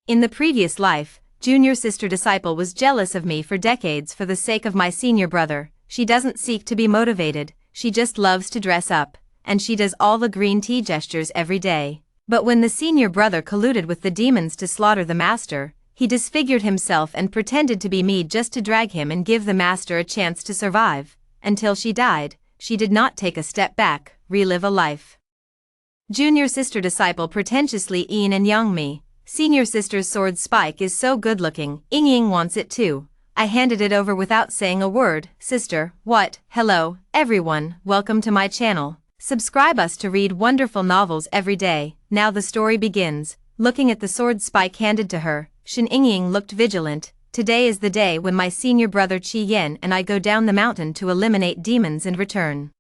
In the previous life, junior sister disciple was jealous of me for decades for the sake of my senior brother. She doesn't seek to be motivated, she just loves to dress up, and she does all the green tea gestures every day. But when the senior brother colluded with the demons to slaughter the master, he disfigured himself and pretended to be me just to drag him and give the master a chance to survive. Until she died, she did not take a step back, relive a life. Junior sister disciple pretentiously yin and yang me. Senior sister's sword spike is so good looking, Ying wants it too. I handed it over without saying a word. Sister, what? Hello, everyone, welcome to my channel. Subscribe us to read wonderful novels every day. Now the story begins. Looking at the sword spike handed to her, Shen Ying looked vigilant. Today is the day when my senior brother Qi Yan and I go down the mountain to eliminate demons and return.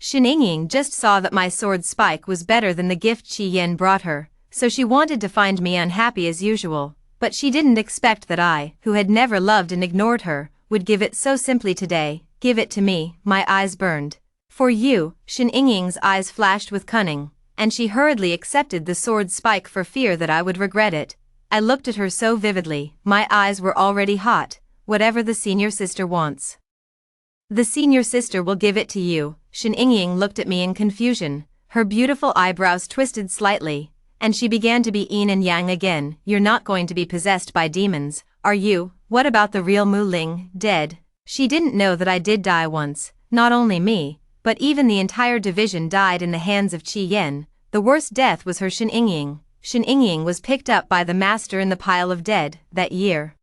Shen Ying just saw that my sword spike was better than the gift Qi Yan brought her, so she wanted to find me unhappy as usual, but she didn't expect that I, who had never loved and ignored her, would give it so simply today. Give it to me. My eyes burned. For you. Shen Ying's eyes flashed with cunning, and she hurriedly accepted the sword spike for fear that I would regret it. I looked at her so vividly, my eyes were already hot. Whatever the senior sister wants. The senior sister will give it to you. Shen Ying looked at me in confusion, her beautiful eyebrows twisted slightly, and she began to be yin and yang again. You're not going to be possessed by demons, are you? What about the real Mu Ling, dead? She didn't know that I did die once. Not only me, but even the entire division died in the hands of Qi Yan. The worst death was her Shen Ying. Shen Ying was picked up by the master in the pile of dead that year.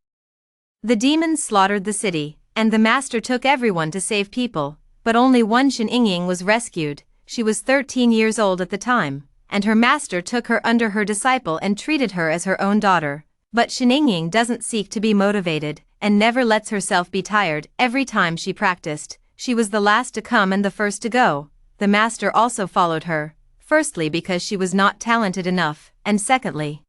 The demons slaughtered the city, and the master took everyone to save people, but only one Shen Ying was rescued. She was 13 years old at the time, and her master took her under her disciple and treated her as her own daughter. But Shen Ying doesn't seek to be motivated, and never lets herself be tired. Every time she practiced, she was the last to come and the first to go. The master also followed her, firstly because she was not talented enough, and secondly,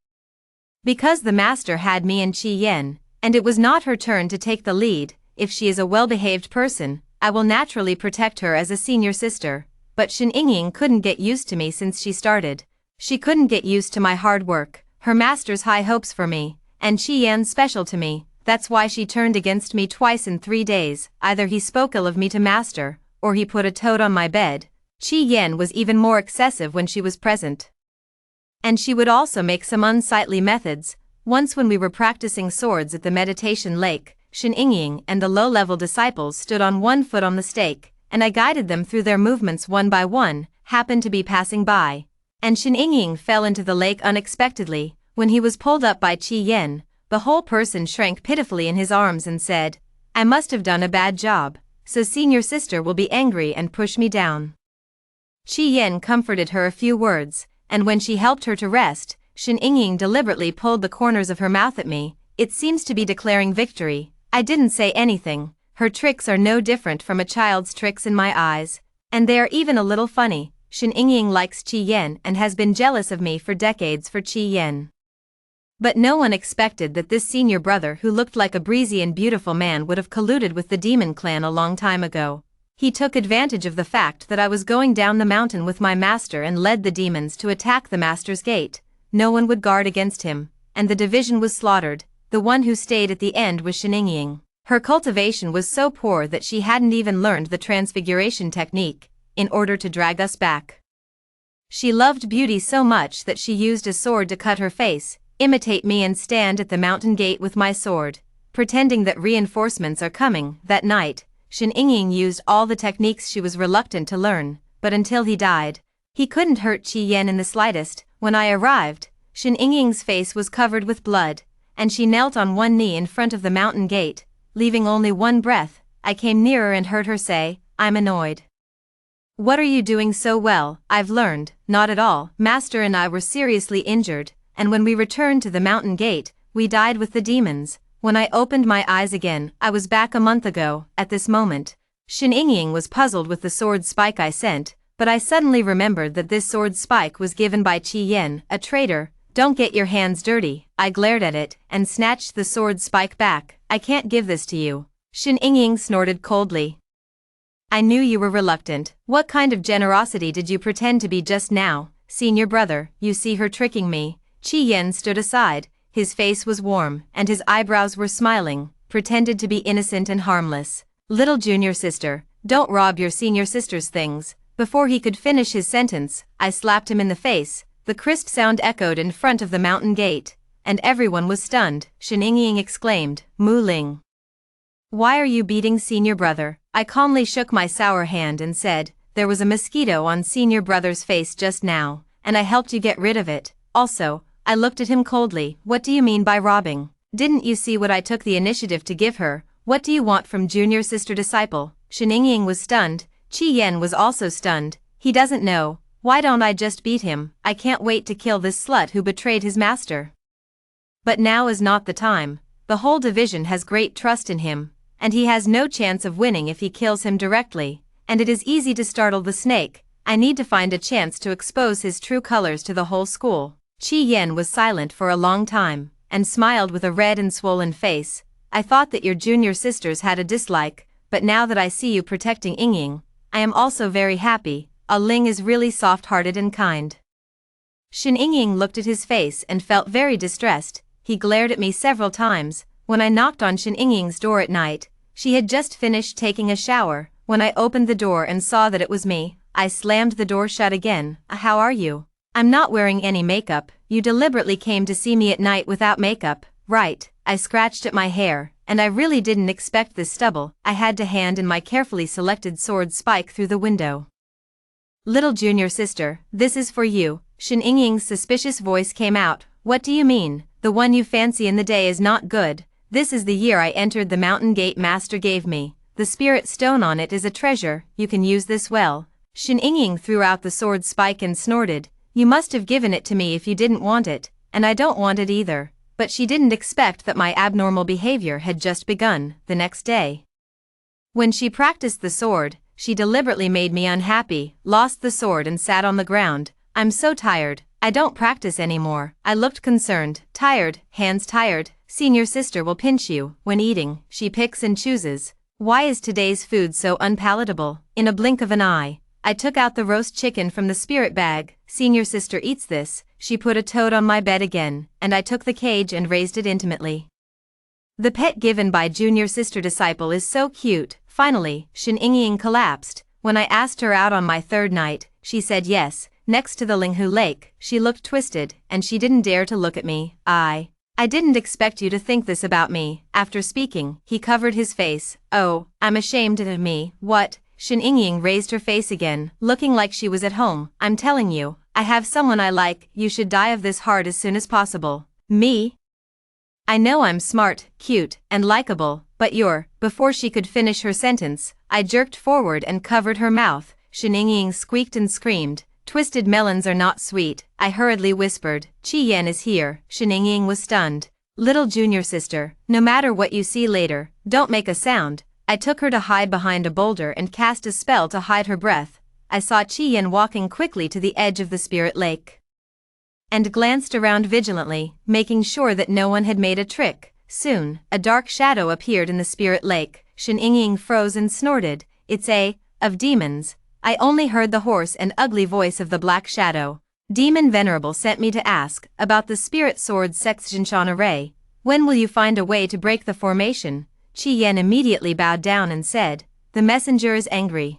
because the master had me and Qi Yan, and it was not her turn to take the lead. If she is a well-behaved person, I will naturally protect her as a senior sister. But Shen Ying couldn't get used to me since she started. She couldn't get used to my hard work, her master's high hopes for me, and Qi Yan's special to me. That's why she turned against me twice in 3 days. Either he spoke ill of me to master, or he put a toad on my bed. Qi Yan was even more excessive when she was present. And she would also make some unsightly methods. Once when we were practicing swords at the meditation lake, Shen Ying and the low-level disciples stood on one foot on the stake, and I guided them through their movements one by one, happened to be passing by. And Shen Ying fell into the lake unexpectedly. When he was pulled up by Qi Yan, the whole person shrank pitifully in his arms and said, I must have done a bad job, so senior sister will be angry and push me down. Qi Yan comforted her a few words, and when she helped her to rest, Shen Ying deliberately pulled the corners of her mouth at me. It seems to be declaring victory. I didn't say anything. Her tricks are no different from a child's tricks in my eyes, and they are even a little funny. Shen Ying likes Qi Yan and has been jealous of me for decades for Qi Yan. But no one expected that this senior brother who looked like a breezy and beautiful man would have colluded with the demon clan a long time ago. He took advantage of the fact that I was going down the mountain with my master and led the demons to attack the master's gate. No one would guard against him, and the division was slaughtered. The one who stayed at the end was Shen Ying. Her cultivation was so poor that she hadn't even learned the transfiguration technique, in order to drag us back. She loved beauty so much that she used a sword to cut her face, imitate me and stand at the mountain gate with my sword, pretending that reinforcements are coming. That night, Shen Ying used all the techniques she was reluctant to learn, but until he died, he couldn't hurt Qi Yan in the slightest. When I arrived, Shen Ying's face was covered with blood, and she knelt on one knee in front of the mountain gate, leaving only one breath. I came nearer and heard her say, I'm annoyed. What are you doing so well? I've learned. Not at all. Master and I were seriously injured, and when we returned to the mountain gate, we died with the demons. When I opened my eyes again, I was back a month ago. At this moment, Shen Ying was puzzled with the sword spike I sent, but I suddenly remembered that this sword spike was given by Qi Yan, a traitor. Don't get your hands dirty. I glared at it and snatched the sword spike back. I can't give this to you. Shen Ying snorted coldly. I knew you were reluctant. What kind of generosity did you pretend to be just now? Senior brother, you see her tricking me. Qi Yan stood aside, his face was warm, and his eyebrows were smiling, pretended to be innocent and harmless. Little junior sister, don't rob your senior sister's things. Before he could finish his sentence, I slapped him in the face. The crisp sound echoed in front of the mountain gate, and everyone was stunned. Shen Yingying exclaimed, Mu Ling. Why are you beating senior brother? I calmly shook my sour hand and said, there was a mosquito on senior brother's face just now, and I helped you get rid of it. Also, I looked at him coldly. What do you mean by robbing? Didn't you see what I took the initiative to give her? What do you want from junior sister disciple? Shen Yingying was stunned. Qi Yan was also stunned. He doesn't know. Why don't I just beat him? I can't wait to kill this slut who betrayed his master. But now is not the time. The whole division has great trust in him, and he has no chance of winning if he kills him directly, and it is easy to startle the snake. I need to find a chance to expose his true colors to the whole school. Qi Yan was silent for a long time, and smiled with a red and swollen face. I thought that your junior sisters had a dislike, but now that I see you protecting Yingying, I am also very happy. Ling is really soft-hearted and kind. Shen Yingying looked at his face and felt very distressed. He glared at me several times. When I knocked on Shen Yingying's door at night, she had just finished taking a shower. When I opened the door and saw that it was me, I slammed the door shut again. How are you? I'm not wearing any makeup. You deliberately came to see me at night without makeup, right? I scratched at my hair, and I really didn't expect this stubble. I had to hand in my carefully selected sword spike through the window. Little junior sister, this is for you. Shen Yingying's suspicious voice came out. What do you mean? The one you fancy in the day is not good. This is the year I entered the mountain gate master gave me. The spirit stone on it is a treasure. You can use this well. Shen Yingying threw out the sword spike and snorted. You must have given it to me if you didn't want it, and I don't want it either. But she didn't expect that my abnormal behavior had just begun. The next day, when she practiced the sword, she deliberately made me unhappy, lost the sword and sat on the ground. I'm so tired. I don't practice anymore. I looked concerned. Tired, hands tired. Senior sister will pinch you. When eating, she picks and chooses. Why is today's food so unpalatable? In a blink of an eye, I took out the roast chicken from the spirit bag. Senior sister eats this. She put a toad on my bed again, and I took the cage and raised it intimately. The pet given by junior sister disciple is so cute. Finally, Shen Yingying collapsed. When I asked her out on my third night, she said yes. Next to the Linghu Lake, she looked twisted, and she didn't dare to look at me. I didn't expect you to think this about me. After speaking, he covered his face. Oh, I'm ashamed of me. What? Shen Yingying raised her face again, looking like she was at home. I'm telling you, I have someone I like. You should die of this heart as soon as possible. Me? I know I'm smart, cute, and likable, but you're. Before she could finish her sentence, I jerked forward and covered her mouth. Shen Yingying squeaked and screamed. Twisted melons are not sweet, I hurriedly whispered. Qi Yan is here. Shen Yingying was stunned. Little junior sister, no matter what you see later, don't make a sound. I took her to hide behind a boulder and cast a spell to hide her breath. I saw Qi Yan walking quickly to the edge of the spirit lake, and glanced around vigilantly, making sure that no one had made a trick. Soon, a dark shadow appeared in the spirit lake. Shen Yingying froze and snorted. It's of demons. I only heard the hoarse and ugly voice of the black shadow. Demon Venerable sent me to ask about the spirit sword sex Jinshan array. When will you find a way to break the formation? Qi Yan immediately bowed down and said, the messenger is angry.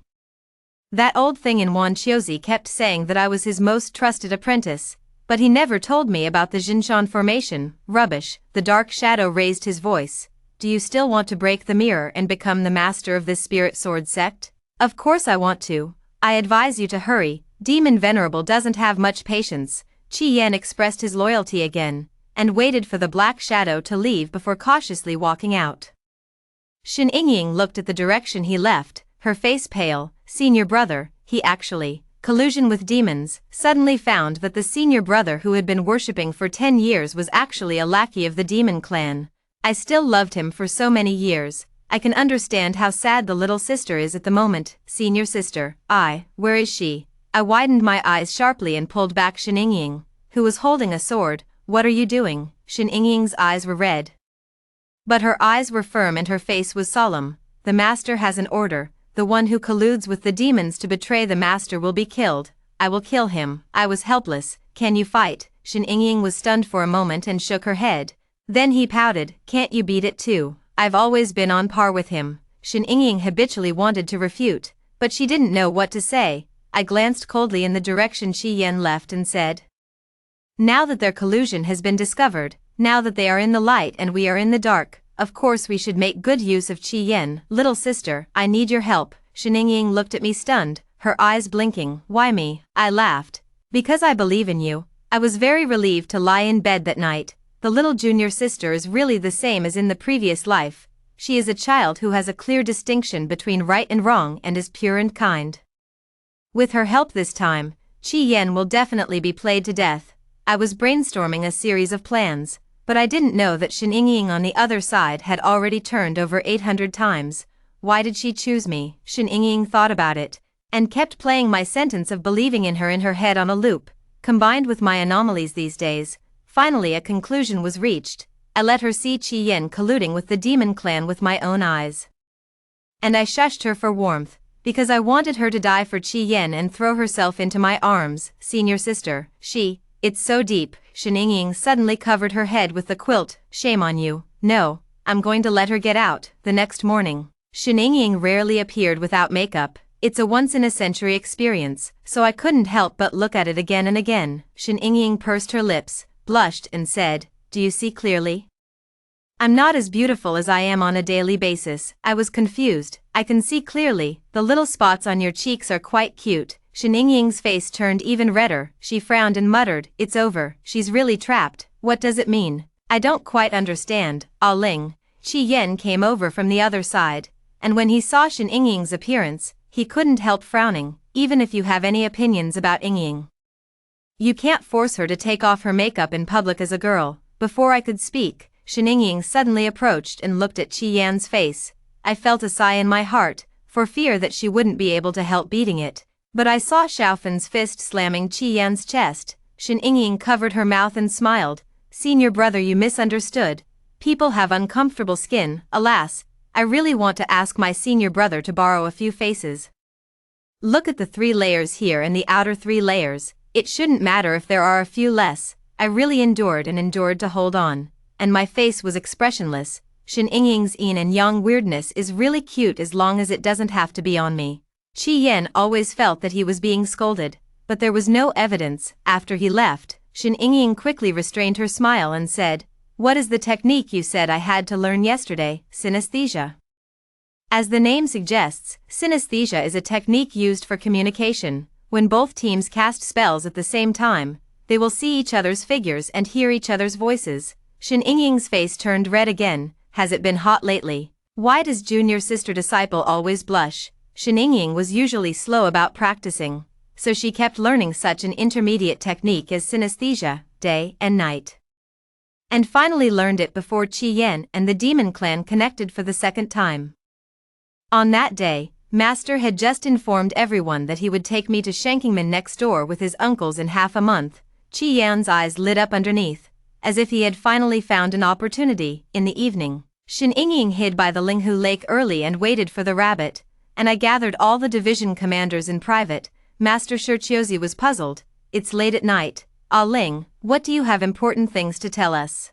That old thing in Wanqiuzi kept saying that I was his most trusted apprentice, but he never told me about the Jinshan formation. Rubbish. The dark shadow raised his voice. Do you still want to break the mirror and become the master of this spirit sword sect? Of course I want to. I advise you to hurry. Demon Venerable doesn't have much patience. Qi Yan expressed his loyalty again, and waited for the black shadow to leave before cautiously walking out. Shen Yingying looked at the direction he left, her face pale. Senior brother, he actually, collusion with demons, suddenly found that the senior brother who had been worshipping for 10 years was actually a lackey of the demon clan. I still loved him for so many years. I can understand how sad the little sister is at the moment. Senior sister, where is she? I widened my eyes sharply and pulled back Shen Yingying, who was holding a sword. What are you doing? Shen Yingying's eyes were red, but her eyes were firm and her face was solemn. The master has an order. The one who colludes with the demons to betray the master will be killed. I will kill him. I was helpless. Can you fight? Shen Yingying was stunned for a moment and shook her head. Then he pouted, can't you beat it too? I've always been on par with him. Shen Yingying habitually wanted to refute, but she didn't know what to say. I glanced coldly in the direction Qi Yan left and said, now that their collusion has been discovered, now that they are in the light and we are in the dark, of course we should make good use of Qi Yan. Little sister, I need your help. Shen Yingying looked at me stunned, her eyes blinking. Why me? I laughed. Because I believe in you. I was very relieved to lie in bed that night. The little junior sister is really the same as in the previous life. She is a child who has a clear distinction between right and wrong and is pure and kind. With her help this time, Qi Yan will definitely be played to death. I was brainstorming a series of plans, but I didn't know that Shen Yingying on the other side had already turned over 800 times. Why did she choose me? Shen Yingying thought about it, and kept playing my sentence of believing in her head on a loop, combined with my anomalies these days. Finally a conclusion was reached. I let her see Qi Yan colluding with the demon clan with my own eyes. And I shushed her for warmth, because I wanted her to die for Qi Yan and throw herself into my arms. Senior sister, it's so deep. Shen Yingying suddenly covered her head with the quilt. Shame on you. No, I'm going to let her get out. The next morning, Shen Yingying rarely appeared without makeup. It's a once-in-a-century experience, so I couldn't help but look at it again and again. Shen Yingying pursed her lips, blushed and said, do you see clearly? I'm not as beautiful as I am on a daily basis. I was confused. I can see clearly. The little spots on your cheeks are quite cute. Shen Yingying's face turned even redder. She frowned and muttered, it's over. She's really trapped. What does it mean? I don't quite understand. Ah Ling. Qi Yan came over from the other side, and when he saw Shen Yingying's appearance, he couldn't help frowning. Even if you have any opinions about Yingying, you can't force her to take off her makeup in public as a girl. Before I could speak, Shen Yingying suddenly approached and looked at Qi Yan's face. I felt a sigh in my heart, for fear that she wouldn't be able to help beating it. But I saw Xiaofen's fist slamming Qi Yan's chest. Shen Yingying covered her mouth and smiled. Senior brother, you misunderstood. People have uncomfortable skin. Alas, I really want to ask my senior brother to borrow a few faces. Look at the 3 layers here and the outer 3 layers. It shouldn't matter if there are a few less. I really endured to hold on, and my face was expressionless. Shen Yingying's yin and yang weirdness is really cute as long as it doesn't have to be on me. Qi Yan always felt that he was being scolded, but there was no evidence. After he left, Shen Yingying quickly restrained her smile and said, what is the technique you said I had to learn yesterday? Synesthesia. As the name suggests, synesthesia is a technique used for communication. When both teams cast spells at the same time, they will see each other's figures and hear each other's voices. Shen Yingying's face turned red again. Has it been hot lately? Why does junior sister disciple always blush? Shen Yingying was usually slow about practicing, so she kept learning such an intermediate technique as synesthesia, day and night, and finally learned it before Qi Yan and the demon clan connected for the second time. On that day, Master had just informed everyone that he would take me to Shenkingman next door with his uncles in half a month. Qi Yan's eyes lit up underneath, as if he had finally found an opportunity. In the evening, Shen Yingying hid by the Linghu Lake early and waited for the rabbit, and I gathered all the division commanders in private. Master Shirchiozi was puzzled. It's late at night. Ah Ling, what do you have important things to tell us?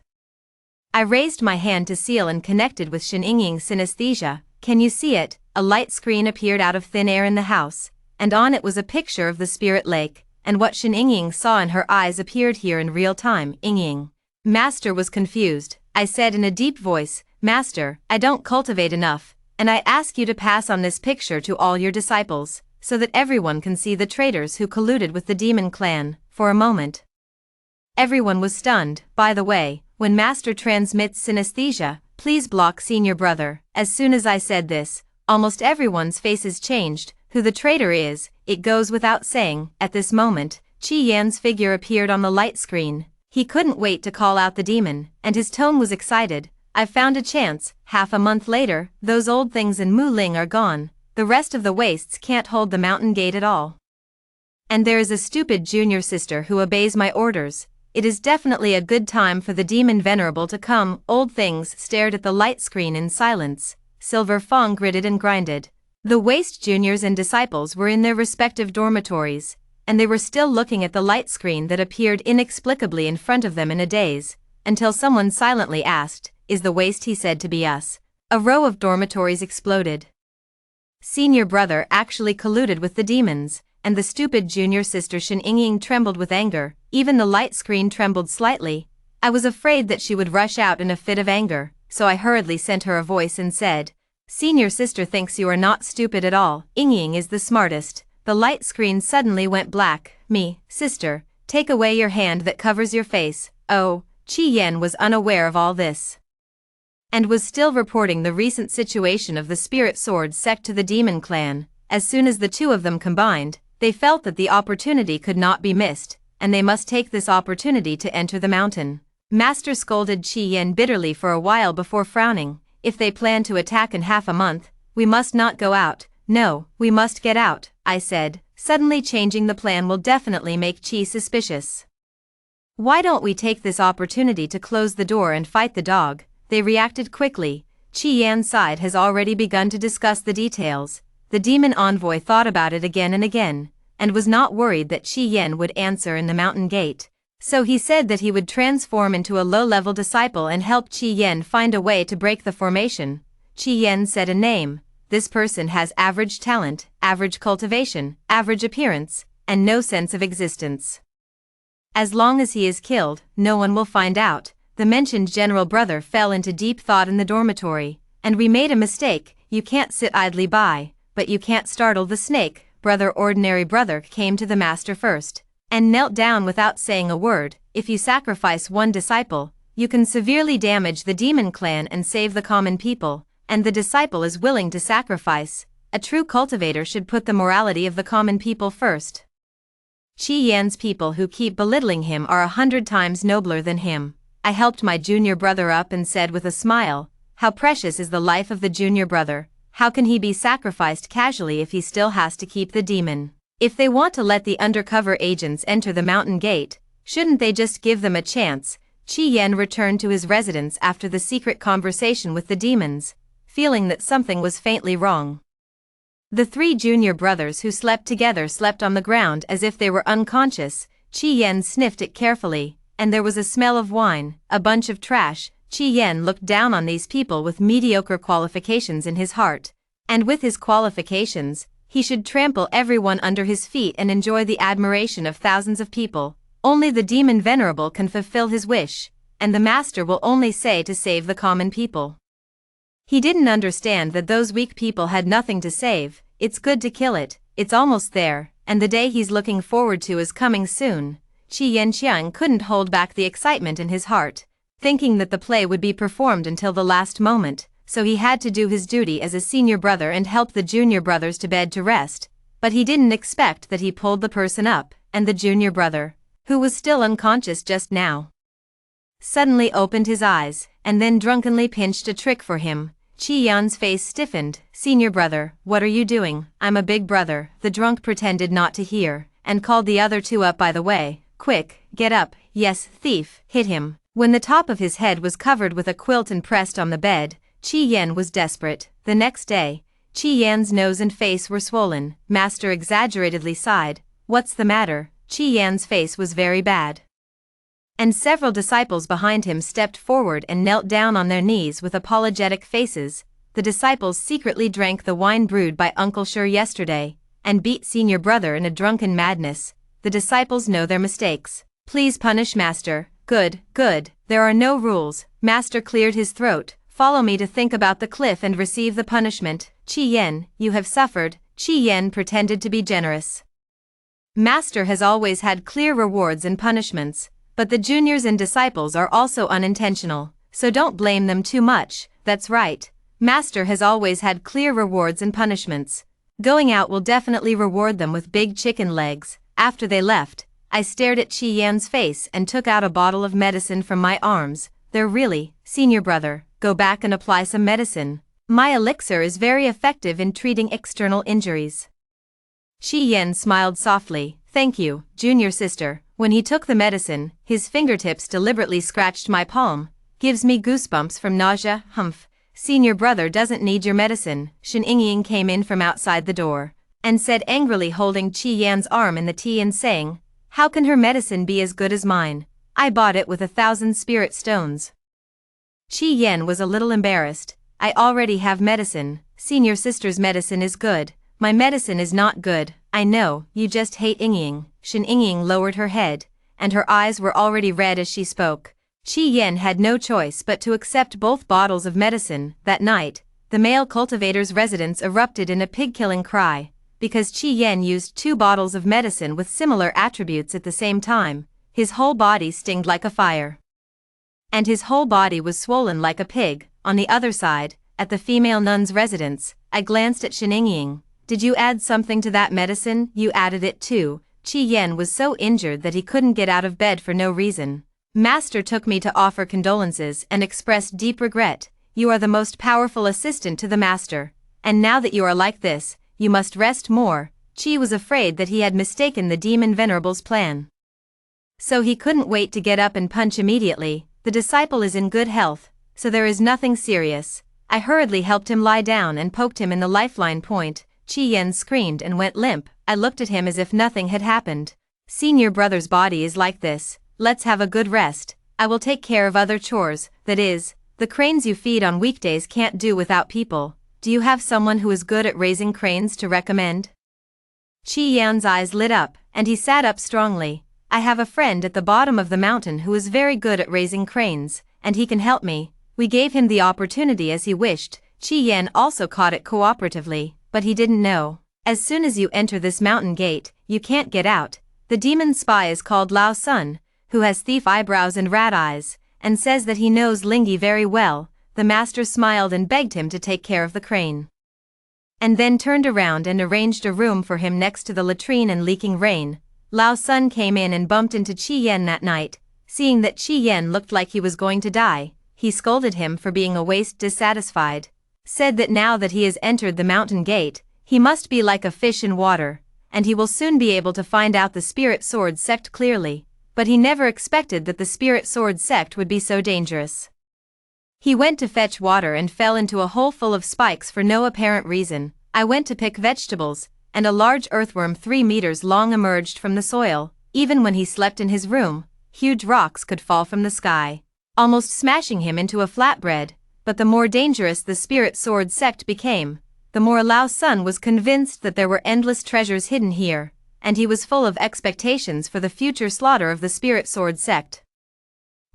I raised my hand to seal and connected with Shen Yingying's synesthesia. Can you see it? A light screen appeared out of thin air in the house, and on it was a picture of the spirit lake, and what Shen Yingying saw in her eyes appeared here in real time. Yingying. Master was confused. I said in a deep voice, Master, I don't cultivate enough, and I ask you to pass on this picture to all your disciples, so that everyone can see the traitors who colluded with the demon clan. For a moment, everyone was stunned. By the way, when Master transmits synesthesia, please block senior brother. As soon as I said this, almost everyone's faces changed. Who the traitor is, it goes without saying. At this moment, Qi Yan's figure appeared on the light screen. He couldn't wait to call out the demon, and his tone was excited. I've found a chance. Half a month later, those old things in Muling are gone. The rest of the wastes can't hold the mountain gate at all. And there is a stupid junior sister who obeys my orders. It is definitely a good time for the demon venerable to come. Old things stared at the light screen in silence. Silver Fong gritted and grinded. The waste juniors and disciples were in their respective dormitories, and they were still looking at the light screen that appeared inexplicably in front of them in a daze, until someone silently asked, "Is the waste he said to be us?" A row of dormitories exploded. Senior brother actually colluded with the demons, and the stupid junior sister Shen Ying trembled with anger. Even the light screen trembled slightly. I was afraid that she would rush out in a fit of anger, so I hurriedly sent her a voice and said, "Senior sister thinks you are not stupid at all. Ying is the smartest." The light screen suddenly went black. "Me, sister, take away your hand that covers your face." Oh, Qi Yan was unaware of all this, and was still reporting the recent situation of the Spirit Sword sect to the Demon Clan. As soon as the two of them combined, they felt that the opportunity could not be missed, and they must take this opportunity to enter the mountain. Master scolded Qi Yan bitterly for a while before frowning. "If they plan to attack in half a month, we must not go out." "No, we must get out," I said. "Suddenly changing the plan will definitely make Qi suspicious. Why don't we take this opportunity to close the door and fight the dog?" They reacted quickly. Qi Yan's side has already begun to discuss the details. The demon envoy thought about it again and again, and was not worried that Qi Yan would answer in the mountain gate. So he said that he would transform into a low-level disciple and help Qi Yan find a way to break the formation. Qi Yan said a name. This person has average talent, average cultivation, average appearance, and no sense of existence. As long as he is killed, no one will find out. The mentioned general brother fell into deep thought in the dormitory. "And we made a mistake. You can't sit idly by, but you can't startle the snake." Brother ordinary brother came to the master first, and knelt down without saying a word. "If you sacrifice one disciple, you can severely damage the demon clan and save the common people, and the disciple is willing to sacrifice. A true cultivator should put the morality of the common people first. Qi Yan's people who keep belittling him are 100 times nobler than him." I helped my junior brother up and said with a smile, "How precious is the life of the junior brother. How can he be sacrificed casually if he still has to keep the demon? If they want to let the undercover agents enter the mountain gate, shouldn't they just give them a chance?" Qi Yan returned to his residence after the secret conversation with the demons, feeling that something was faintly wrong. The three junior brothers who slept together slept on the ground as if they were unconscious. Qi Yan sniffed it carefully, and there was a smell of wine, a bunch of trash. Qi Yan looked down on these people with mediocre qualifications in his heart, and with his qualifications, he should trample everyone under his feet and enjoy the admiration of thousands of people. Only the demon venerable can fulfill his wish, and the master will only say to save the common people. He didn't understand that those weak people had nothing to save. It's good to kill it, it's almost there, and the day he's looking forward to is coming soon. Qi Yanqiang couldn't hold back the excitement in his heart, thinking that the play would be performed until the last moment, so he had to do his duty as a senior brother and help the junior brothers to bed to rest. But he didn't expect that he pulled the person up, and the junior brother, who was still unconscious just now, suddenly opened his eyes, and then drunkenly pinched a trick for him. Qi Yan's face stiffened. "Senior brother, what are you doing?" "I'm a big brother." The drunk pretended not to hear, and called the other two up by the way. "Quick, get up." "Yes, thief." Hit him. When the top of his head was covered with a quilt and pressed on the bed, Qi Yan was desperate. The next day, Qi Yan's nose and face were swollen. Master exaggeratedly sighed. "What's the matter?" Qi Yan's face was very bad, and several disciples behind him stepped forward and knelt down on their knees with apologetic faces. The disciples secretly drank the wine brewed by Uncle Sure yesterday, and beat senior brother in a drunken madness. The disciples know their mistakes. "Please punish master." "Good, good, there are no rules." Master cleared his throat. "Follow me to think about the cliff and receive the punishment." "Qi Yan, you have suffered." Qi Yan pretended to be generous. Master has always had clear rewards and punishments, but the juniors and disciples are also unintentional, so don't blame them too much. "That's right. Master has always had clear rewards and punishments. Going out will definitely reward them with big chicken legs." After they left, I stared at Qi Yan's face and took out a bottle of medicine from my arms. "They're really, senior brother, go back and apply some medicine. My elixir is very effective in treating external injuries." Qi Yan smiled softly. "Thank you, junior sister." When he took the medicine, his fingertips deliberately scratched my palm. "Gives me goosebumps from nausea." "Humph. Senior brother doesn't need your medicine." Shen Ying came in from outside the door. and said angrily, holding Qi Yan's arm in the tea and saying, "How can her medicine be as good as mine? I bought it with 1,000 spirit stones." Qi Yan was a little embarrassed. "I already have medicine. Senior sister's medicine is good. My medicine is not good. I know, you just hate Yingying." Shen Yingying lowered her head, and her eyes were already red as she spoke. Qi Yan had no choice but to accept both bottles of medicine. That night, the male cultivator's residence erupted in a pig-killing cry, because Qi Yan used 2 bottles of medicine with similar attributes at the same time. His whole body stinged like a fire, and his whole body was swollen like a pig. On the other side, at the female nun's residence, I glanced at Shen Yingying. "Did you add something to that medicine?" "You added it too." Qi Yan was so injured that he couldn't get out of bed for no reason. "Master took me to offer condolences and expressed deep regret. You are the most powerful assistant to the master, and now that you are like this, you must rest more." Qi was afraid that he had mistaken the demon venerable's plan, so he couldn't wait to get up and punch immediately. "The disciple is in good health, so there is nothing serious." I hurriedly helped him lie down and poked him in the lifeline point. Qi Yan screamed and went limp. I looked at him as if nothing had happened. "Senior brother's body is like this. Let's have a good rest. I will take care of other chores, that is, the cranes you feed on weekdays can't do without people. Do you have someone who is good at raising cranes to recommend?" Qi Yan's eyes lit up, and he sat up strongly. "I have a friend at the bottom of the mountain who is very good at raising cranes, and he can help me." We gave him the opportunity as he wished. Qi Yan also caught it cooperatively, but he didn't know. "As soon as you enter this mountain gate, you can't get out. The demon spy is called Lao Sun, who has thief eyebrows and rat eyes, and says that he knows Lingyi very well." The master smiled and begged him to take care of the crane, and then turned around and arranged a room for him next to the latrine and leaking rain. Lao Sun came in and bumped into Qi Yan that night. Seeing that Qi Yan looked like he was going to die, he scolded him for being a waste dissatisfied, said that now that he has entered the mountain gate, he must be like a fish in water, and he will soon be able to find out the spirit sword sect clearly. But he never expected that the spirit sword sect would be so dangerous. He went to fetch water and fell into a hole full of spikes for no apparent reason. I went to pick vegetables, and a large earthworm 3 meters long emerged from the soil. Even when he slept in his room, huge rocks could fall from the sky, almost smashing him into a flatbread. But the more dangerous the spirit sword sect became, the more Lao Sun was convinced that there were endless treasures hidden here, and he was full of expectations for the future slaughter of the spirit sword sect.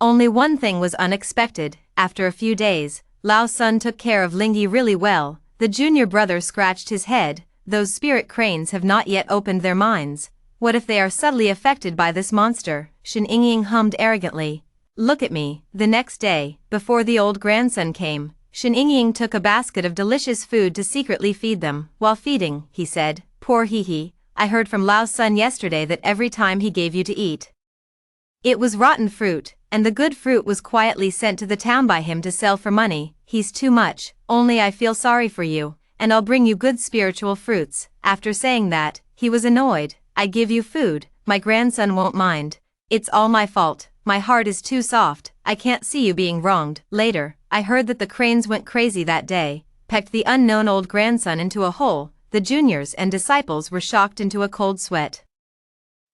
Only one thing was unexpected. After a few days, Lao Sun took care of Lingyi really well. The junior brother scratched his head. "Those spirit cranes have not yet opened their minds. What if they are subtly affected by this monster?" Shen Yingying hummed arrogantly. "Look at me." The next day, before the old grandson came, Shen Yingying took a basket of delicious food to secretly feed them. While feeding, he said, "Poor Hehe, I heard from Lao Sun yesterday that every time he gave you to eat, it was rotten fruit, and the good fruit was quietly sent to the town by him to sell for money. He's too much. Only I feel sorry for you, and I'll bring you good spiritual fruits." After saying that, he was annoyed. "I give you food, my grandson won't mind. It's all my fault. My heart is too soft. I can't see you being wronged." Later, I heard that the cranes went crazy that day, pecked the unknown old grandson into a hole. The juniors and disciples were shocked into a cold sweat,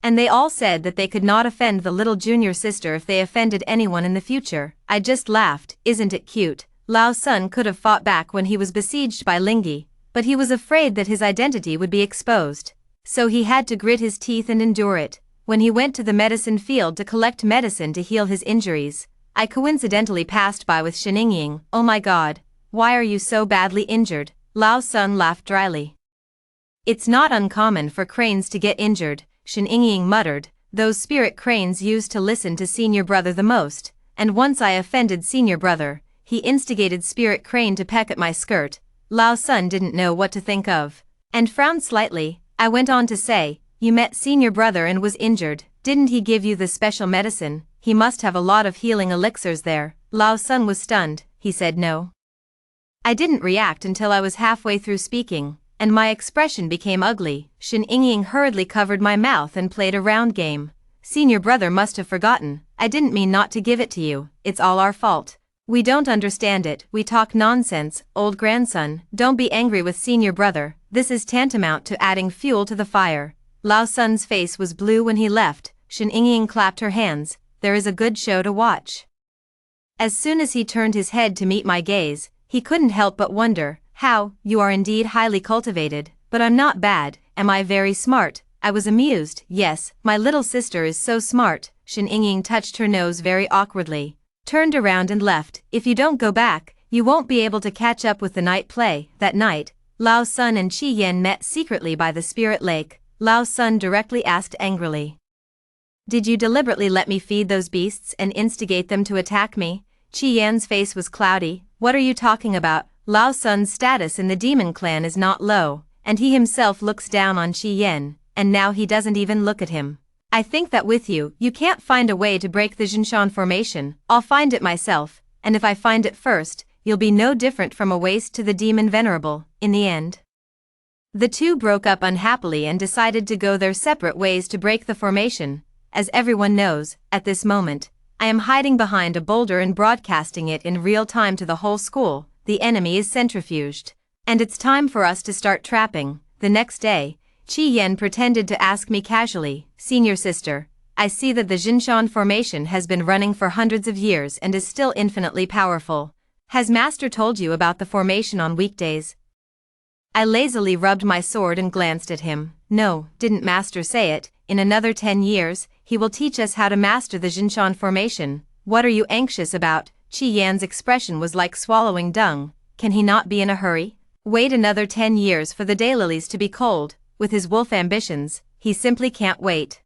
and they all said that they could not offend the little junior sister if they offended anyone in the future. I just laughed. "Isn't it cute?" Lao Sun could have fought back when he was besieged by Lingyi, but he was afraid that his identity would be exposed, so he had to grit his teeth and endure it. When he went to the medicine field to collect medicine to heal his injuries, I coincidentally passed by with Shen Yingying. "Oh my God, why are you so badly injured?" Lao Sun laughed dryly. "It's not uncommon for cranes to get injured," Shen Yingying muttered. "Those spirit cranes used to listen to senior brother the most, and once I offended senior brother, he instigated spirit crane to peck at my skirt." Lao Sun didn't know what to think of, and frowned slightly. I went on to say, "You met senior brother and was injured. Didn't he give you the special medicine? He must have a lot of healing elixirs there." Lao Sun was stunned. He said no. I didn't react until I was halfway through speaking, and my expression became ugly. Shen Yingying hurriedly covered my mouth and played a round game. "Senior brother must have forgotten. I didn't mean not to give it to you. It's all our fault. We don't understand it, we talk nonsense, old grandson, don't be angry with senior brother, this is tantamount to adding fuel to the fire. Lao Sun's face was blue when he left. Shen Yingying clapped her hands, there is a good show to watch. As soon as he turned his head to meet my gaze, he couldn't help but wonder, how, you are indeed highly cultivated, but I'm not bad, am I very smart? I was amused, yes, my little sister is so smart. Shen Yingying touched her nose very awkwardly, turned around and left. If you don't go back, you won't be able to catch up with the night play. That night, Lao Sun and Qi Yan met secretly by the spirit lake. Lao Sun directly asked angrily, did you deliberately let me feed those beasts and instigate them to attack me? Qi Yan's face was cloudy. What are you talking about? Lao Sun's status in the demon clan is not low, and he himself looks down on Qi Yan, and now he doesn't even look at him. I think that with you, you can't find a way to break the Jinshan formation. I'll find it myself, and if I find it first, you'll be no different from a waste to the demon venerable, in the end. The two broke up unhappily and decided to go their separate ways to break the formation. As everyone knows, at this moment, I am hiding behind a boulder and broadcasting it in real time to the whole school. The enemy is centrifuged, and it's time for us to start trapping. The next day, Qi Yan pretended to ask me casually, senior sister, I see that the Jinshan formation has been running for hundreds of years and is still infinitely powerful. Has master told you about the formation on weekdays? I lazily rubbed my sword and glanced at him. No, didn't master say it? In another 10 years, he will teach us how to master the Jinshan formation. What are you anxious about? Qi Yan's expression was like swallowing dung. Can he not be in a hurry? Wait another 10 years for the daylilies to be cold. With his wolf ambitions, he simply can't wait.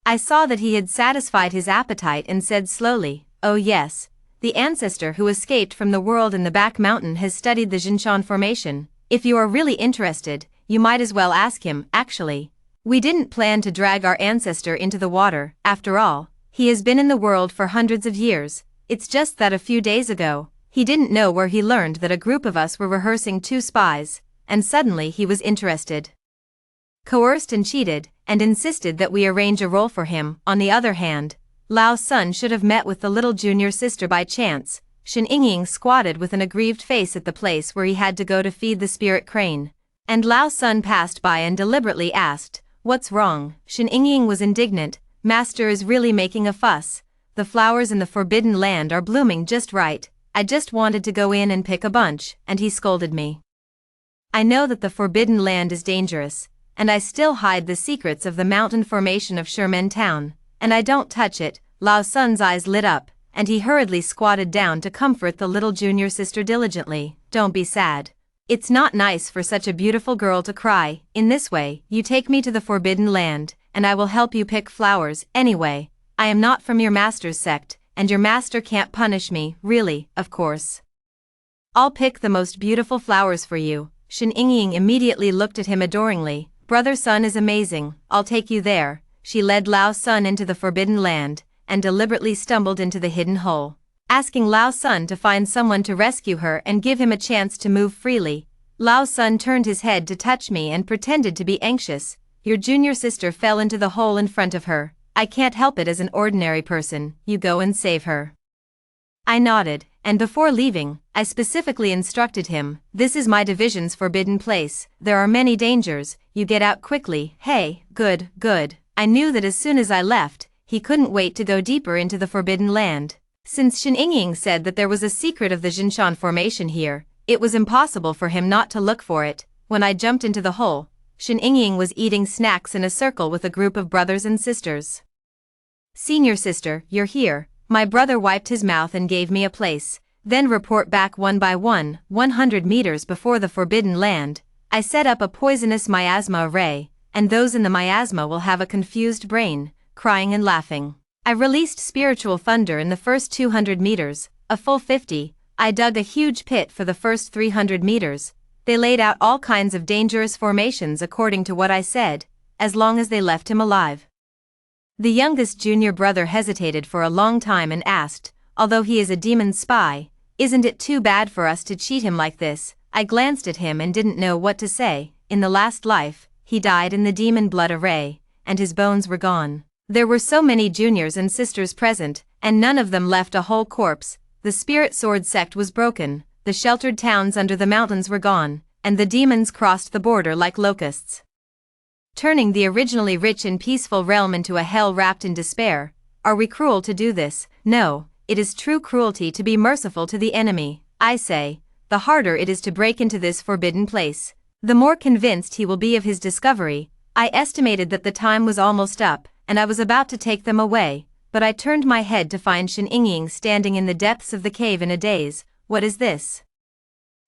I saw that he had satisfied his appetite and said slowly, oh yes, the ancestor who escaped from the world in the back mountain has studied the Jinshan formation. If you are really interested, you might as well ask him. Actually, we didn't plan to drag our ancestor into the water. After all, he has been in the world for hundreds of years. It's just that a few days ago, he didn't know where he learned that a group of us were rehearsing 2 spies, and suddenly he was interested. Coerced and cheated, and insisted that we arrange a role for him. On the other hand, Lao Sun should have met with the little junior sister by chance. Shen Yingying squatted with an aggrieved face at the place where he had to go to feed the spirit crane, and Lao Sun passed by and deliberately asked, what's wrong? Shen Yingying was indignant. Master is really making a fuss. The flowers in the forbidden land are blooming just right. I just wanted to go in and pick a bunch, and he scolded me. I know that the forbidden land is dangerous, and I still hide the secrets of the mountain formation of Sherman Town, and I don't touch it. Lao Sun's eyes lit up, and he hurriedly squatted down to comfort the little junior sister diligently. Don't be sad. It's not nice for such a beautiful girl to cry. In this way, you take me to the forbidden land, and I will help you pick flowers. Anyway, I am not from your master's sect, and your master can't punish me. Really, of course. I'll pick the most beautiful flowers for you. Shen Yingying immediately looked at him adoringly. Brother Sun is amazing, I'll take you there. She led Lao Sun into the forbidden land, and deliberately stumbled into the hidden hole, asking Lao Sun to find someone to rescue her and give him a chance to move freely. Lao Sun turned his head to touch me and pretended to be anxious. Your junior sister fell into the hole in front of her. I can't help it as an ordinary person. You go and save her. I nodded, and before leaving, I specifically instructed him, this is my division's forbidden place. There are many dangers, you get out quickly. Hey, good, good. I knew that as soon as I left, he couldn't wait to go deeper into the forbidden land. Since Shen Yingying said that there was a secret of the Jinshan formation here, it was impossible for him not to look for it. When I jumped into the hole, Shen Yingying was eating snacks in a circle with a group of brothers and sisters. Senior sister, you're here. My brother wiped his mouth and gave me a place. Then report back one by one. 100 meters before the forbidden land, I set up a poisonous miasma array, and those in the miasma will have a confused brain, crying and laughing. I released spiritual thunder in the first 200 meters, a full 50. I dug a huge pit for the first 300 meters. They laid out all kinds of dangerous formations according to what I said, as long as they left him alive. The youngest junior brother hesitated for a long time and asked, although he is a demon spy, isn't it too bad for us to cheat him like this? I glanced at him and didn't know what to say. In the last life, he died in the demon blood array, and his bones were gone. There were so many juniors and sisters present, and none of them left a whole corpse. the spirit sword sect was broken, the sheltered towns under the mountains were gone, and the demons crossed the border like locusts, turning the originally rich and peaceful realm into a hell wrapped in despair. Are we cruel to do this? No, it is true cruelty to be merciful to the enemy. I say, the harder it is to break into this forbidden place, the more convinced he will be of his discovery. I estimated that the time was almost up, and I was about to take them away, but I turned my head to find Shen Yingying standing in the depths of the cave in a daze. What is this?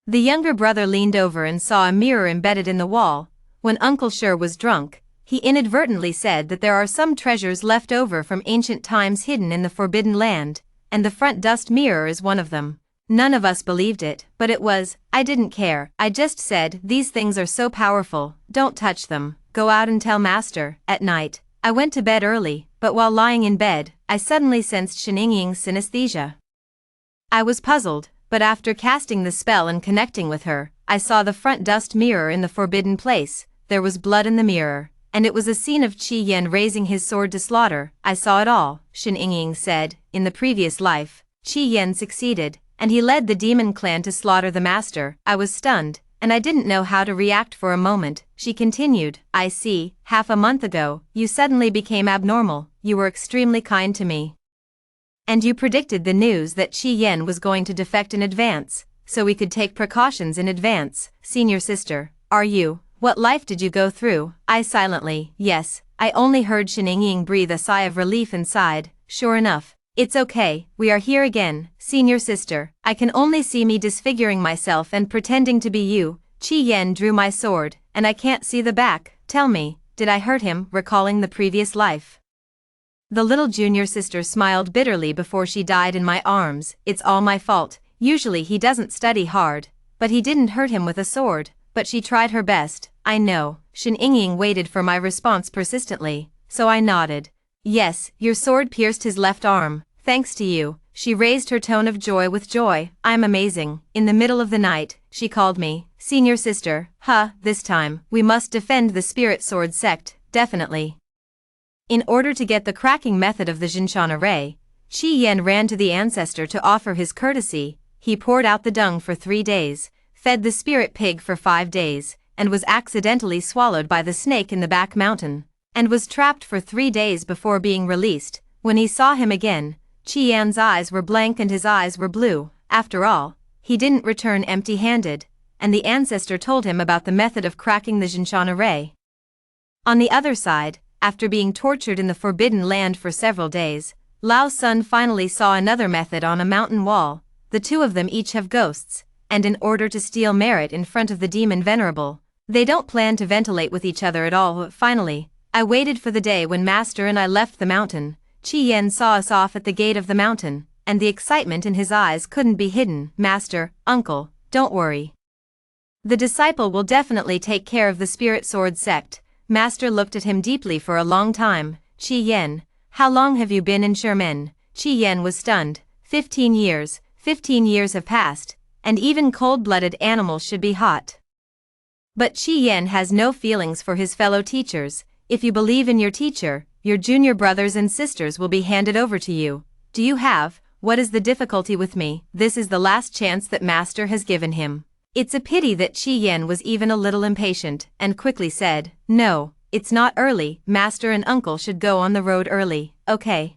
The younger brother leaned over and saw a mirror embedded in the wall. When Uncle Sure was drunk, he inadvertently said that there are some treasures left over from ancient times hidden in the Forbidden Land, and the front dust mirror is one of them. None of us believed it, but it was. I didn't care. I just said, these things are so powerful, don't touch them, go out and tell Master. At night, I went to bed early, but while lying in bed, I suddenly sensed Shen Yingying's synesthesia. I was puzzled, but after casting the spell and connecting with her, I saw the front dust mirror in the forbidden place. There was blood in the mirror, and it was a scene of Qi Yan raising his sword to slaughter. I saw it all, Shen Yingying said. In the previous life, Qi Yan succeeded, and he led the demon clan to slaughter the master. I was stunned, and I didn't know how to react for a moment. She continued, I see, half a month ago, you suddenly became abnormal. You were extremely kind to me, and you predicted the news that Qi Yan was going to defect in advance, so we could take precautions in advance. Senior sister, are you? What life did you go through? I silently, yes. I only heard Shen Yingying breathe a sigh of relief and sighed. Sure enough, it's okay, we are here again. Senior sister, I can only see me disfiguring myself and pretending to be you. Qi Yan drew my sword, and I can't see the back. Tell me, did I hurt him? Recalling the previous life, the little junior sister smiled bitterly before she died in my arms. It's all my fault. Usually he doesn't study hard, but he didn't hurt him with a sword. But she tried her best. I know. Shen Yingying waited for my response persistently, so I nodded. Yes, your sword pierced his left arm. Thanks to you. She raised her tone of joy with joy. I'm amazing. In the middle of the night, she called me, Senior sister. This time, we must defend the spirit sword sect, definitely. In order to get the cracking method of the Jinshan array, Qi Yan ran to the ancestor to offer his courtesy. He poured out the dung for 3 days, fed the spirit pig for 5 days, and was accidentally swallowed by the snake in the back mountain, and was trapped for 3 days before being released. When he saw him again, Qi Yan's eyes were blank and his eyes were blue. After all, he didn't return empty-handed, and the ancestor told him about the method of cracking the Jinshan array. On the other side, after being tortured in the Forbidden Land for several days, Lao Sun finally saw another method on a mountain wall. The two of them each have ghosts, and in order to steal merit in front of the demon venerable, they don't plan to ventilate with each other at all. Finally, I waited for the day when Master and I left the mountain. Qi Yan saw us off at the gate of the mountain, and the excitement in his eyes couldn't be hidden. Master, uncle, don't worry. The disciple will definitely take care of the spirit sword sect. Master looked at him deeply for a long time. Qi Yan, how long have you been in Sherman? Qi Yan was stunned. 15 years. 15 years have passed, and even cold-blooded animals should be hot. But Qi Yan has no feelings for his fellow teachers. If you believe in your teacher, your junior brothers and sisters will be handed over to you. Do you have? What is the difficulty with me? This is the last chance that Master has given him. It's a pity that Qi Yan was even a little impatient, and quickly said, No, it's not early. Master and uncle should go on the road early. Okay.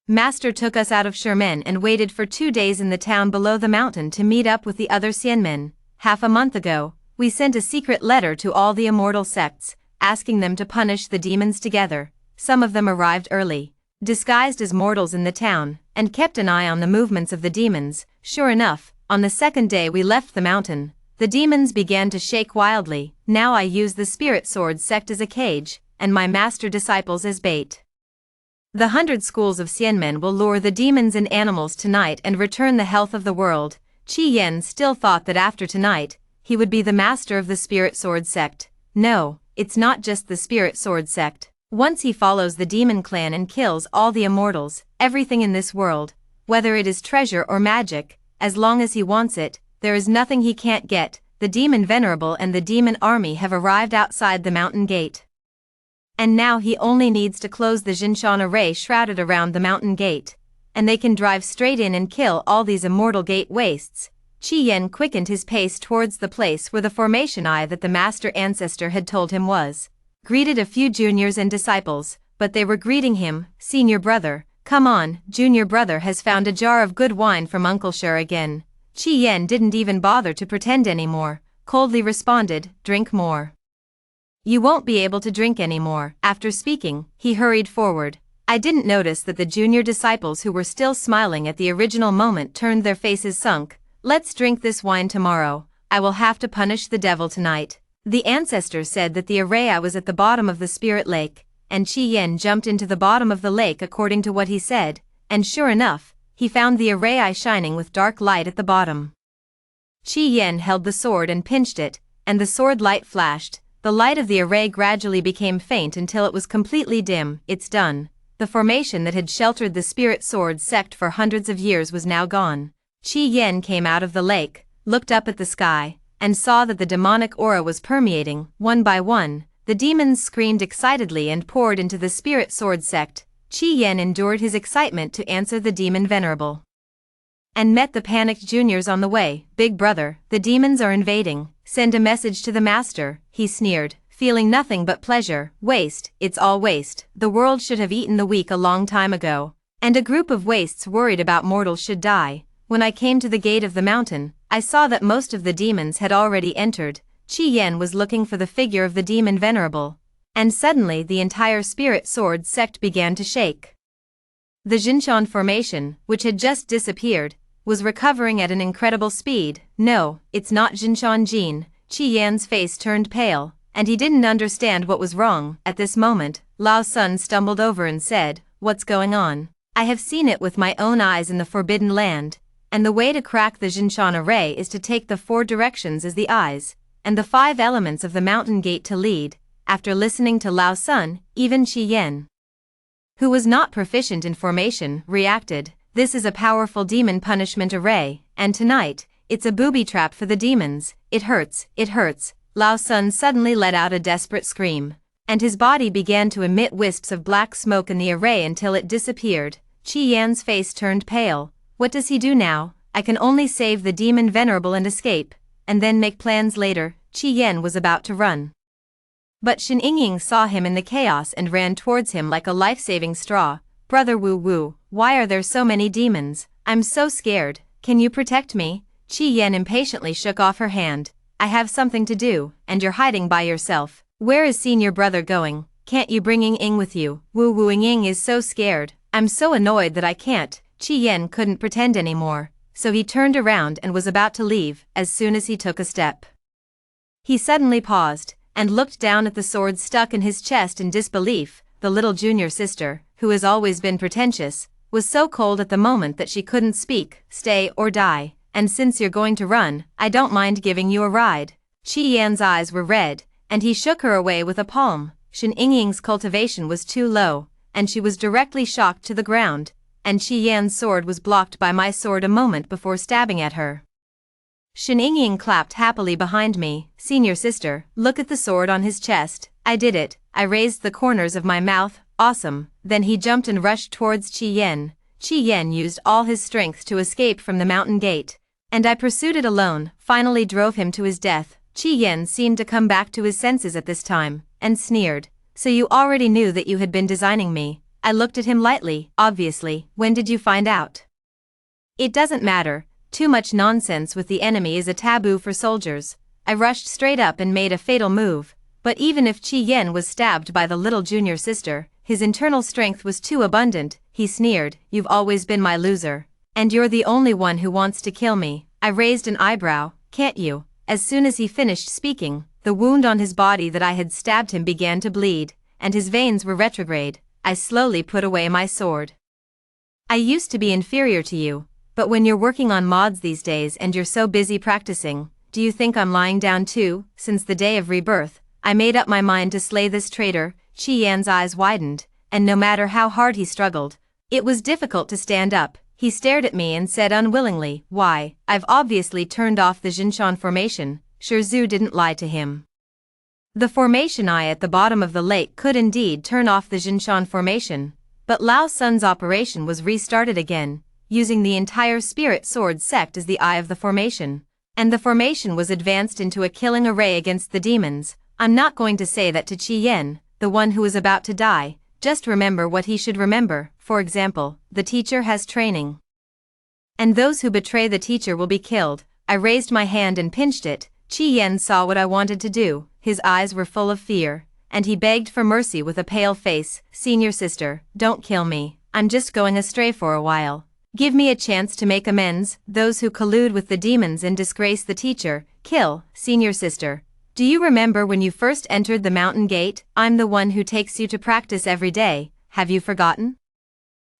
Master took us out of Sherman and waited for 2 days in the town below the mountain to meet up with the other Xianmen. Half a month ago, we sent a secret letter to all the immortal sects, asking them to punish the demons together. Some of them arrived early, disguised as mortals in the town, and kept an eye on the movements of the demons. Sure enough, on the second day we left the mountain, the demons began to shake wildly. Now I use the spirit sword sect as a cage, and my master disciples as bait. The 100 schools of Xianmen will lure the demons and animals tonight and return the health of the world. Qi Yan still thought that after tonight, he would be the master of the spirit sword sect. No, it's not just the spirit sword sect. Once he follows the demon clan and kills all the immortals, everything in this world, whether it is treasure or magic, as long as he wants it, there is nothing he can't get. The demon venerable and the demon army have arrived outside the mountain gate. And now he only needs to close the Jinshan array shrouded around the mountain gate. and they can drive straight in and kill all these immortal gate wastes. Qi Yan quickened his pace towards the place where the formation eye that the master ancestor had told him was. Greeted a few juniors and disciples, but they were greeting him, "Senior brother, come on, junior brother has found a jar of good wine from Uncle Sure again." Qi Yan didn't even bother to pretend anymore, coldly responded, "Drink more." "You won't be able to drink anymore." After speaking, he hurried forward. I didn't notice that the junior disciples who were still smiling at the original moment turned their faces sunk. "Let's drink this wine tomorrow. I will have to punish the devil tonight." The ancestor said that the array was at the bottom of the spirit lake, and Qi Yan jumped into the bottom of the lake according to what he said, and sure enough, he found the array shining with dark light at the bottom. Qi Yan held the sword and pinched it, and the sword light flashed. The light of the array gradually became faint until it was completely dim. "It's done." The formation that had sheltered the spirit sword sect for hundreds of years was now gone. Qi Yan came out of the lake, looked up at the sky, and saw that the demonic aura was permeating. One by one, the demons screamed excitedly and poured into the spirit sword sect. Qi Yan endured his excitement to answer the demon venerable. And met the panicked juniors on the way. "Big brother, the demons are invading. Send a message to the master," he sneered, feeling nothing but pleasure. "Waste, it's all waste. The world should have eaten the weak a long time ago. And a group of wastes worried about mortals should die. When I came to the gate of the mountain, I saw that most of the demons had already entered." Qi Yan was looking for the figure of the demon venerable, and suddenly the entire spirit sword sect began to shake. The Jinshan formation, which had just disappeared, was recovering at an incredible speed. "No, it's not Jinshan Jin." Qi Yan's face turned pale, and he didn't understand what was wrong. At this moment, Lao Sun stumbled over and said, "What's going on?" "I have seen it with my own eyes in the Forbidden Land, and the way to crack the Jinshan array is to take the 4 directions as the eyes, and the 5 elements of the mountain gate to lead." After listening to Lao Sun, even Qi Yan, who was not proficient in formation, reacted. "This is a powerful demon punishment array, and tonight, it's a booby trap for the demons. It hurts, it hurts." Lao Sun suddenly let out a desperate scream, and his body began to emit wisps of black smoke in the array until it disappeared. Qi Yan's face turned pale. What does he do now? I can only save the demon venerable and escape, and then make plans later. Qi Yan was about to run, but Shen Yingying saw him in the chaos and ran towards him like a life-saving straw. "Brother Wu Wu, why are there so many demons? I'm so scared. Can you protect me?" Qi Yan impatiently shook off her hand. "I have something to do, and you're hiding by yourself. Where is senior brother going? Can't you bring Ying with you?" Wu Wu Ying is so scared. "I'm so annoyed that I can't." Qi Yan couldn't pretend anymore, so he turned around and was about to leave. As soon as he took a step, he suddenly paused, and looked down at the sword stuck in his chest in disbelief. The little junior sister, who has always been pretentious, was so cold at the moment that she couldn't speak. "Stay or die, and since you're going to run, I don't mind giving you a ride." Qi Yan's eyes were red, and he shook her away with a palm. Shen Yingying's cultivation was too low, and she was directly shocked to the ground, and Qi Yan's sword was blocked by my sword a moment before stabbing at her. Shen Yingying clapped happily behind me. "Senior sister, look at the sword on his chest." "I did it." I raised the corners of my mouth. "Awesome." Then he jumped and rushed towards Qi Yan. Qi Yan used all his strength to escape from the mountain gate, and I pursued it alone, finally drove him to his death. Qi Yan seemed to come back to his senses at this time, and sneered. "So you already knew that you had been designing me?" I looked at him lightly. "Obviously. When did you find out?" "It doesn't matter. Too much nonsense with the enemy is a taboo for soldiers." I rushed straight up and made a fatal move, but even if Qi Yan was stabbed by the little junior sister, his internal strength was too abundant. He sneered, "You've always been my loser, and you're the only one who wants to kill me." I raised an eyebrow. "Can't you?" As soon as he finished speaking, the wound on his body that I had stabbed him began to bleed, and his veins were retrograde. I slowly put away my sword. "I used to be inferior to you, but when you're working on mods these days and you're so busy practicing, do you think I'm lying down too?" Since the day of rebirth, I made up my mind to slay this traitor. Qi Yan's eyes widened, and no matter how hard he struggled, it was difficult to stand up. He stared at me and said unwillingly, "Why, I've obviously turned off the Jinshan formation." Sure, Zhu didn't lie to him. The formation eye at the bottom of the lake could indeed turn off the Jinshan formation, But Lao Sun's operation was restarted again, using the entire spirit sword sect as the eye of the formation. And the formation was advanced into a killing array against the demons. I'm not going to say that to Qi Yen, the one who is about to die, just remember what he should remember. For example, the teacher has training. And those who betray the teacher will be killed. I raised my hand and pinched it. Qi Yen saw what I wanted to do, his eyes were full of fear, and he begged for mercy with a pale face. Senior sister, don't kill me, I'm just going astray for a while. Give me a chance to make amends. Those who collude with the demons and disgrace the teacher, kill. Senior sister, do you remember when you first entered the mountain gate? I'm the one who takes you to practice every day, have you forgotten?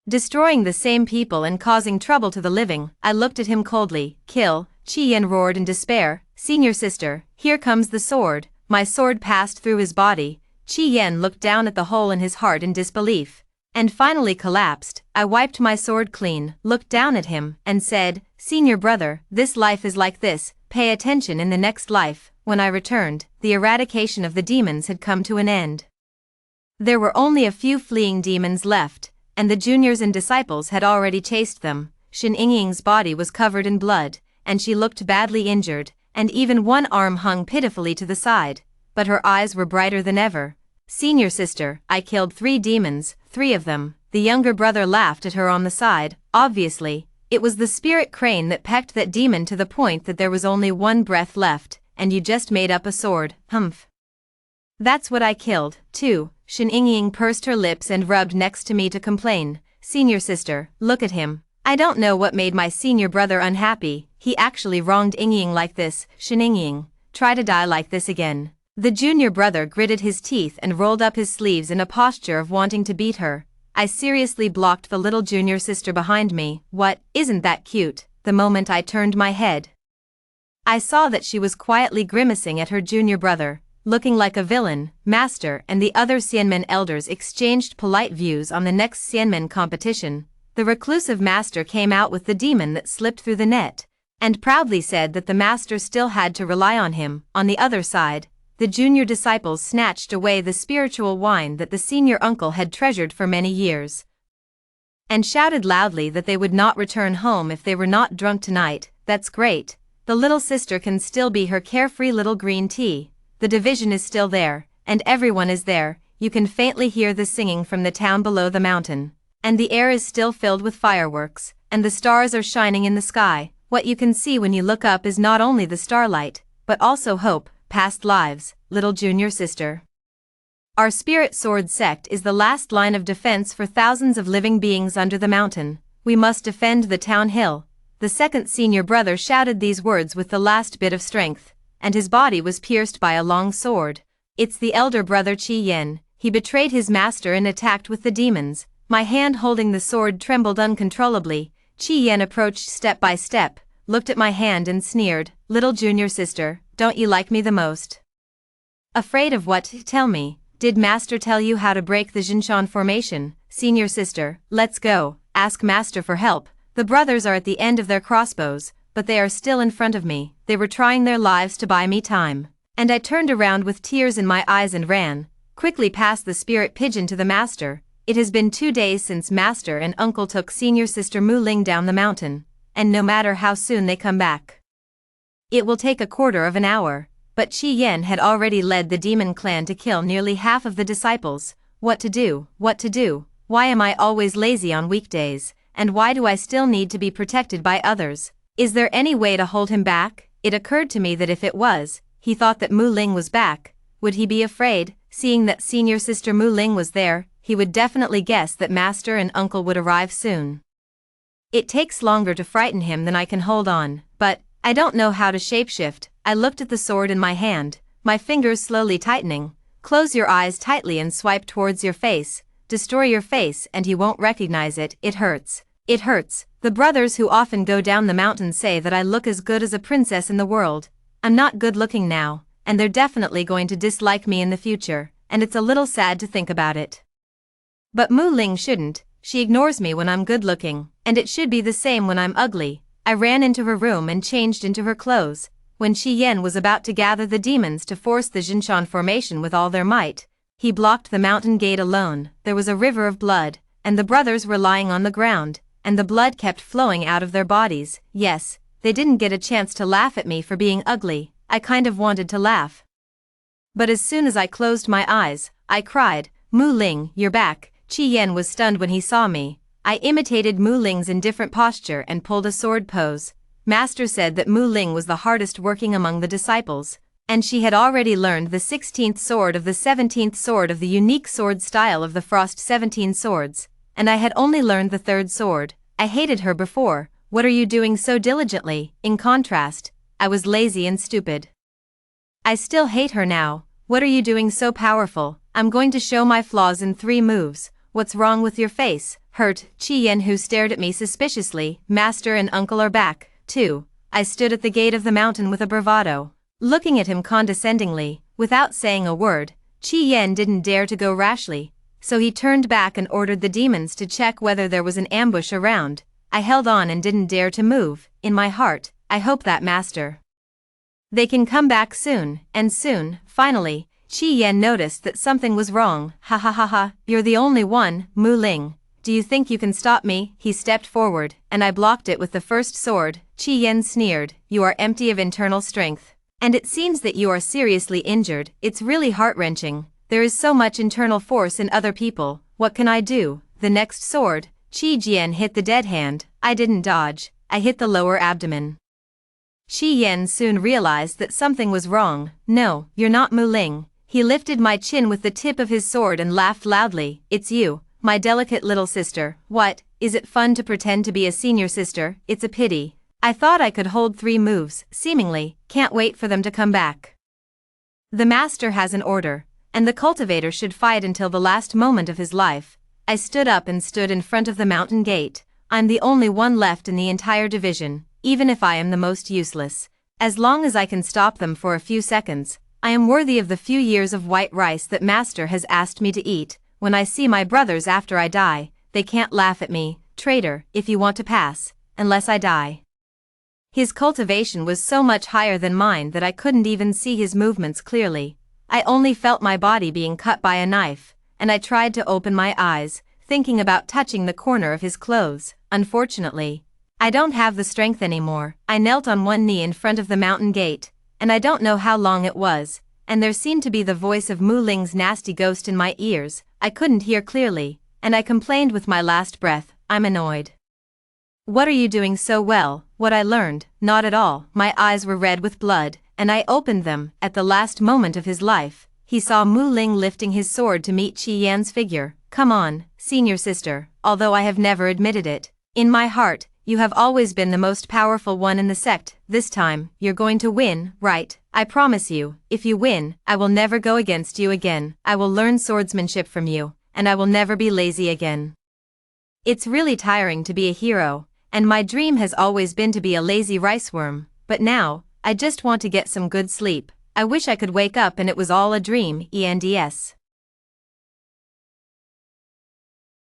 Destroying the same people and causing trouble to the living. I looked at him coldly. Kill. Qi Yen roared in despair. Senior sister, here comes the sword. My sword passed through his body. Qi Yen looked down at the hole in his heart in disbelief, and finally collapsed. I wiped my sword clean, looked down at him, and said, Senior brother, this life is like this, pay attention in the next life. When I returned, the eradication of the demons had come to an end. There were only a few fleeing demons left, and the juniors and disciples had already chased them. Shen Yingying's body was covered in blood, and she looked badly injured, and even one arm hung pitifully to the side, but her eyes were brighter than ever. Senior sister, I killed 3 demons, 3 of them. The younger brother laughed at her on the side. Obviously, it was the spirit crane that pecked that demon to the point that there was only one breath left, and you just made up a sword. Humph. That's what I killed, too. Shen Yingying pursed her lips and rubbed next to me to complain. Senior sister, look at him. I don't know what made my senior brother unhappy. He actually wronged Yingying like this. Shen Yingying, try to die like this again. The junior brother gritted his teeth and rolled up his sleeves in a posture of wanting to beat her. I seriously blocked the little junior sister behind me. What, isn't that cute? The moment I turned my head, I saw that she was quietly grimacing at her junior brother, looking like a villain. Master and the other Xianmen elders exchanged polite views on the next Xianmen competition. The reclusive master came out with the demon that slipped through the net, and proudly said that the master still had to rely on him. On the other side, the junior disciples snatched away the spiritual wine that the senior uncle had treasured for many years, and shouted loudly that they would not return home if they were not drunk tonight. That's great. The little sister can still be her carefree little green tea. The division is still there, and everyone is there. You can faintly hear the singing from the town below the mountain, and the air is still filled with fireworks, and the stars are shining in the sky. What you can see when you look up is not only the starlight, but also hope, past lives. Little junior sister, our spirit sword sect is the last line of defense for thousands of living beings under the mountain. We must defend the town hill. The second senior brother shouted these words with the last bit of strength, and his body was pierced by a long sword. It's the elder brother Qi Yen. He betrayed his master and attacked with the demons. My hand holding the sword trembled uncontrollably. Qi Yen approached step by step, looked at my hand and sneered. Little junior sister, don't you like me the most? Afraid of what? Tell me, did master tell you how to break the Jinshan formation? Senior sister, let's go, ask master for help. The brothers are at the end of their crossbows, but they are still in front of me. They were trying their lives to buy me time. And I turned around with tears in my eyes and ran quickly past the spirit pigeon to the master. It has been 2 days since master and uncle took senior sister Mu Ling down the mountain, and no matter how soon they come back, it will take a quarter of an hour. But Qi Yen had already led the demon clan to kill nearly half of the disciples. What to do? What to do? Why am I always lazy on weekdays, and why do I still need to be protected by others? Is there any way to hold him back? It occurred to me that if it was, he thought that Mu Ling was back, would he be afraid? Seeing that senior sister Mu Ling was there, he would definitely guess that master and uncle would arrive soon. It takes longer to frighten him than I can hold on, but I don't know how to shapeshift. I looked at the sword in my hand, my fingers slowly tightening. Close your eyes tightly and swipe towards your face. Destroy your face and he won't recognize it. It hurts. It hurts. The brothers who often go down the mountain say that I look as good as a princess in the world. I'm not good looking now, and they're definitely going to dislike me in the future, and it's a little sad to think about it. But Mu Ling shouldn't. She ignores me when I'm good looking, and it should be the same when I'm ugly. I ran into her room and changed into her clothes. When Qi Yen was about to gather the demons to force the Jinshan formation with all their might, he blocked the mountain gate alone. There was a river of blood, and the brothers were lying on the ground, and the blood kept flowing out of their bodies. Yes, they didn't get a chance to laugh at me for being ugly. I kind of wanted to laugh. But as soon as I closed my eyes, I cried, "Mu Ling, you're back." Qi Yan was stunned when he saw me. I imitated Mu Ling's indifferent posture and pulled a sword pose. Master said that Mu Ling was the hardest working among the disciples, and she had already learned the 16th sword of the 17th sword of the unique sword style of the Frost 17 swords, and I had only learned the 3rd sword. I hated her before. What are you doing so diligently? In contrast, I was lazy and stupid. I still hate her now. What are you doing so powerful? I'm going to show my flaws in 3 moves. What's wrong with your face? Hurt? Qi Yan, who stared at me suspiciously. Master and uncle are back, too. I stood at the gate of the mountain with a bravado, looking at him condescendingly. Without saying a word, Qi Yan didn't dare to go rashly, so he turned back and ordered the demons to check whether there was an ambush around. I held on and didn't dare to move. In my heart, I hope that master, they can come back soon, and soon. Finally, Qi Yan noticed that something was wrong. Ha ha ha ha, you're the only one, Mu Ling. Do you think you can stop me? He stepped forward, and I blocked it with the 1st sword. Qi Yan sneered, you are empty of internal strength. And it seems that you are seriously injured. It's really heart-wrenching. There is so much internal force in other people. What can I do? The next sword. Qi Jian hit the dead hand. I didn't dodge. I hit the lower abdomen. Qi Yan soon realized that something was wrong. No, you're not Mu Ling. He lifted my chin with the tip of his sword and laughed loudly. It's you, my delicate little sister. What, is it fun to pretend to be a senior sister? It's a pity. I thought I could hold 3 moves, seemingly. Can't wait for them to come back. The master has an order, and the cultivator should fight until the last moment of his life. I stood up and stood in front of the mountain gate. I'm the only one left in the entire division, even if I am the most useless. As long as I can stop them for a few seconds, I am worthy of the few years of white rice that master has asked me to eat. When I see my brothers after I die, they can't laugh at me. Traitor, if you want to pass, unless I die. His cultivation was so much higher than mine that I couldn't even see his movements clearly. I only felt my body being cut by a knife, and I tried to open my eyes, thinking about touching the corner of his clothes. Unfortunately, I don't have the strength anymore. I knelt on one knee in front of the mountain gate, and I don't know how long it was, and there seemed to be the voice of Mu Ling's nasty ghost in my ears. I couldn't hear clearly, and I complained with my last breath, I'm annoyed. What are you doing so well? What I learned? Not at all. My eyes were red with blood, and I opened them. At the last moment of his life, he saw Mu Ling lifting his sword to meet Qi Yan's figure. Come on, senior sister, although I have never admitted it. In my heart, you have always been the most powerful one in the sect. This time, you're going to win, right? I promise you, if you win, I will never go against you again. I will learn swordsmanship from you, and I will never be lazy again. It's really tiring to be a hero, and my dream has always been to be a lazy riceworm, but now, I just want to get some good sleep. I wish I could wake up and it was all a dream. ENDS.